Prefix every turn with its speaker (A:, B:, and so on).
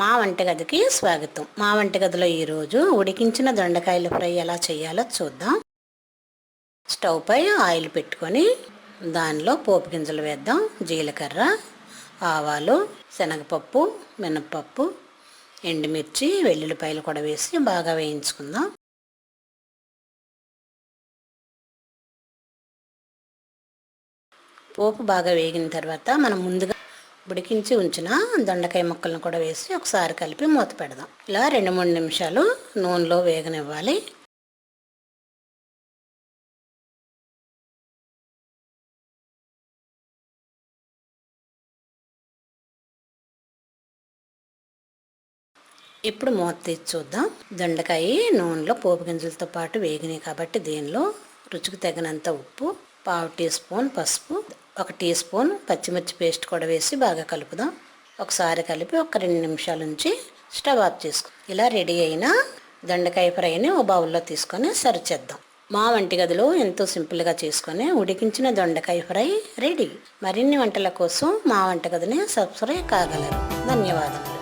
A: మా వంటగదికి స్వాగతం. మా వంటగదిలో ఈరోజు ఉడికించిన దొండకాయల ఫ్రై ఎలా చేయాలో చూద్దాం. స్టవ్ పై ఆయిల్ పెట్టుకొని దానిలో పోపు గింజలు వేద్దాం. జీలకర్ర, ఆవాలు, శనగపప్పు, మినపప్పు, ఎండుమిర్చి, వెల్లుల్లిపాయలు కూడా వేసి బాగా వేయించుకుందాం. పోపు బాగా వేగిన తర్వాత మనం ముందుగా ఉడికించి ఉంచిన దొండకాయ ముక్కలను కూడా వేసి ఒకసారి కలిపి మూత పెడదాం. ఇలా 2-3 నిమిషాలు నూనెలో వేగనివ్వాలి. ఇప్పుడు మూత తీసి చూద్దాం. దొండకాయ నూనెలో పోపు గింజలతో పాటు వేగినాయి కాబట్టి దీనిలో రుచికి తగినంత ఉప్పు, 1/2 టీ స్పూన్ పసుపు, 1 టీ స్పూన్ పచ్చిమిర్చి పేస్ట్ కూడా వేసి బాగా కలుపుదాం. ఒకసారి కలిపి ఒక 2 నిమిషాల నుంచి స్టవ్ ఆఫ్ చేసుకో. ఇలా రెడీ అయిన దొండకాయ ఫ్రైని ఓ బౌల్లో తీసుకొని సర్వ్ చేద్దాం. మా వంటగదిలో ఎంతో సింపుల్గా చేసుకొని ఉడికించిన దొండకాయ ఫ్రై రెడీ. మరిన్ని వంటల కోసం మా వంటగదిని సబ్స్క్రైబ్ కాగలరు. ధన్యవాదాలు.